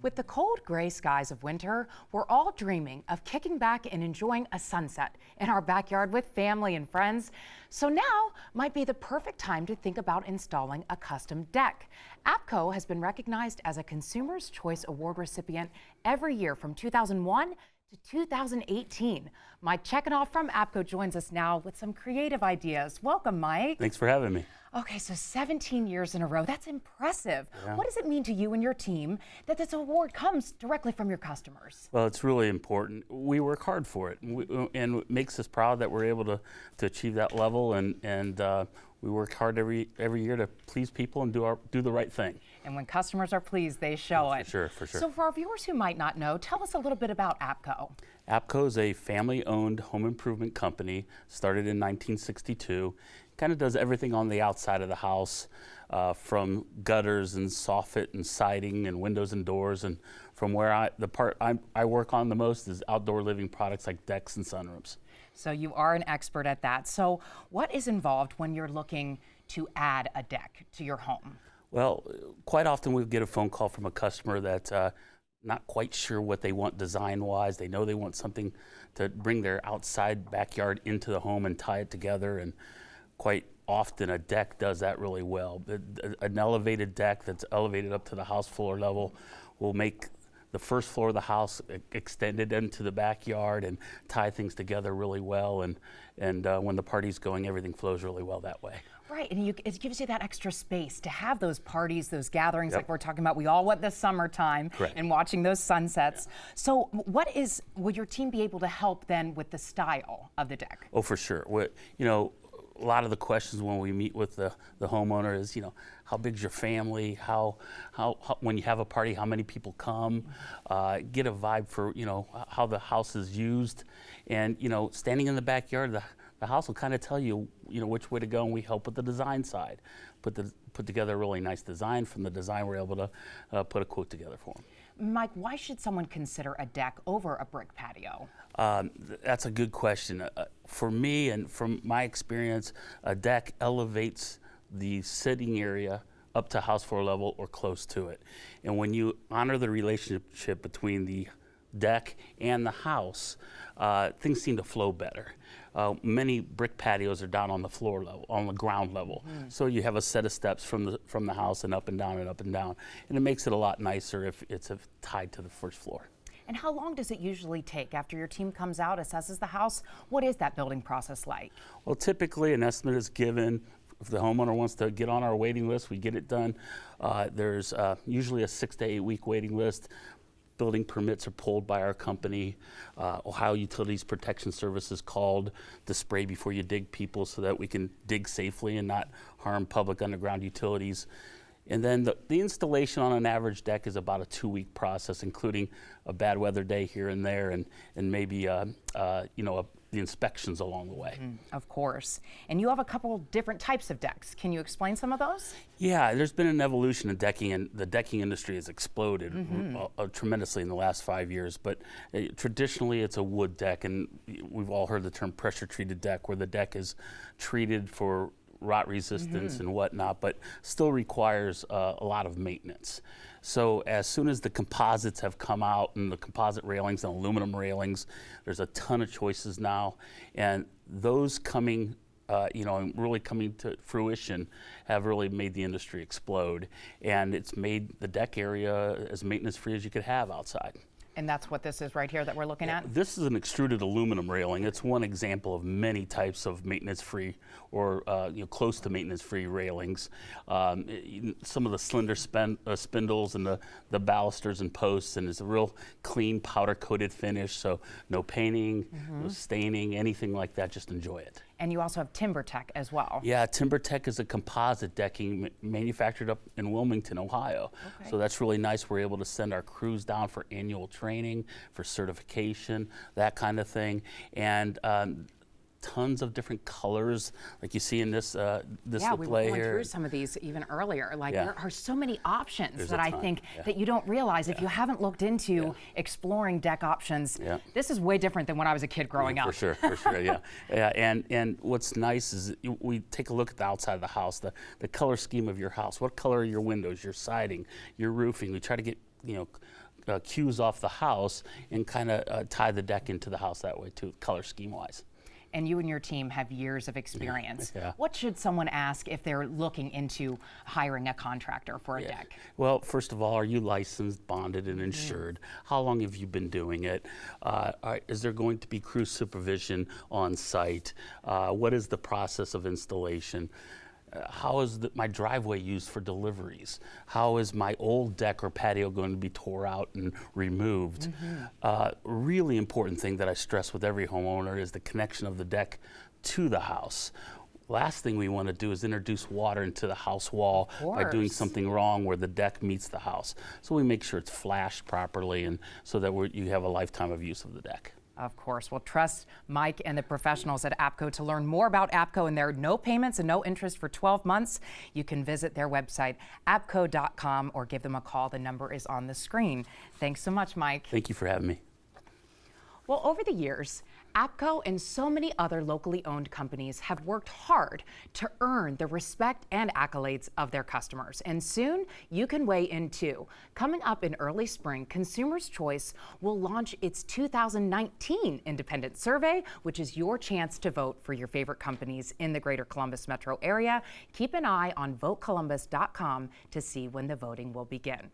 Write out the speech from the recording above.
With the cold gray skies of winter, we're all dreaming of kicking back and enjoying a sunset in our backyard with family and friends. So now might be the perfect time to think about installing a custom deck. Aapko has been recognized as a Consumer's Choice Award recipient every year from 2001 to 2018. Mike Chekanoff from Aapko joins us now with some creative ideas. Welcome, Mike. Thanks for having me. Okay, so 17 years in a row. That's impressive. Yeah. What does it mean to you and your team that this award comes directly from your customers? Well, it's really important. We work hard for it, and it makes us proud that we're able to achieve that level, and we work hard every year to please people and do the right thing. And when customers are pleased, they show it. For sure. So for our viewers who might not know, tell us a little bit about Aapko. Aapko is a family-owned home improvement company, started in 1962. Kind of does everything on the outside of the house, from gutters and soffit and siding and windows and doors. And from where the part I work on the most is outdoor living products like decks and sunrooms. So you are an expert at that. So what is involved when you're looking to add a deck to your home? Well, quite often we get a phone call from a customer that's not quite sure what they want design-wise. They know they want something to bring their outside backyard into the home and tie it together, and quite often a deck does that really well. An elevated deck that's elevated up to the house floor level will make the first floor of the house extended into the backyard and tie things together really well, and when the party's going, everything flows really well that way. Right, and it gives you that extra space to have those parties, those gatherings. Yep. Like we're talking about. We all want the summertime. Correct. And watching those sunsets. Yeah. So will your team be able to help then with the style of the deck? Oh, for sure. A lot of the questions when we meet with the homeowner is, how big's your family? How when you have a party, how many people come? Get a vibe for, how the house is used. And, standing in the backyard, the house will kind of tell you, which way to go, and we help with the design side. Put together a really nice design. From the design, we're able to put a quote together for them. Mike, why should someone consider a deck over a brick patio? That's a good question. For me and from my experience, a deck elevates the sitting area up to house floor level or close to it. And when you honor the relationship between the deck and the house, things seem to flow better. Many brick patios are down on the floor level, on the ground level. Mm-hmm. So you have a set of steps from the house and up and down and up and down. And it makes it a lot nicer if it's tied to the first floor. And how long does it usually take after your team comes out, assesses the house? What is that building process like? Well, typically an estimate is given. If the homeowner wants to get on our waiting list, we get it done. There's usually a 6 to 8 week waiting list. Building permits are pulled by our company. Ohio Utilities Protection Service is called to spray before you dig people so that we can dig safely and not harm public underground utilities. And then the installation on an average deck is about a 2-week process, including a bad weather day here and there, and maybe the inspections along the way. Of course. And you have a couple different types of decks. Can you explain some of those? Yeah, there's been an evolution in decking, and the decking industry has exploded tremendously in the last 5 years. But traditionally, it's a wood deck, and we've all heard the term pressure-treated deck, where the deck is treated for rot resistance and whatnot, but still requires a lot of maintenance. So as soon as the composites have come out, and the composite railings and aluminum railings, there's a ton of choices now, and those coming really coming to fruition have really made the industry explode, and it's made the deck area as maintenance free as you could have outside. And that's what this is right here that we're looking at? This is an extruded aluminum railing. It's one example of many types of maintenance-free or close to maintenance-free railings. Some of the slender spindles and the balusters and posts, and it's a real clean powder-coated finish, so no painting, no staining, anything like that, just enjoy it. And you also have TimberTech as well. Yeah, TimberTech is a composite decking manufactured up in Wilmington, Ohio. Okay. So that's really nice. We're able to send our crews down for annual training, for certification, that kind of thing. And tons of different colors, like you see in this display here. Yeah, we went through some of these even earlier. There are so many options that I think that you don't realize if you haven't looked into exploring deck options. Yeah. This is way different than when I was a kid growing up. For sure, yeah. And what's nice is we take a look at the outside of the house, the color scheme of your house. What color are your windows, your siding, your roofing? We try to get cues off the house and kind of tie the deck into the house that way too, color scheme wise. And you and your team have years of experience. Yeah. What should someone ask if they're looking into hiring a contractor for a deck? Well, first of all, are you licensed, bonded, and insured? How long have you been doing it? Is there going to be crew supervision on site? What is the process of installation? How is my driveway used for deliveries? How is my old deck or patio going to be tore out and removed? Really important thing that I stress with every homeowner is the connection of the deck to the house. Last thing we want to do is introduce water into the house wall by doing something wrong where the deck meets the house. So we make sure it's flashed properly and so that you have a lifetime of use of the deck. Of course. Well, trust Mike and the professionals at Aapko. To learn more about Aapko and their no payments and no interest for 12 months, you can visit their website, aapko.com, or give them a call. The number is on the screen. Thanks so much, Mike. Thank you for having me. Well, over the years, Aapko and so many other locally owned companies have worked hard to earn the respect and accolades of their customers. And soon, you can weigh in too. Coming up in early spring, Consumers' Choice will launch its 2019 independent survey, which is your chance to vote for your favorite companies in the greater Columbus metro area. Keep an eye on votecolumbus.com to see when the voting will begin.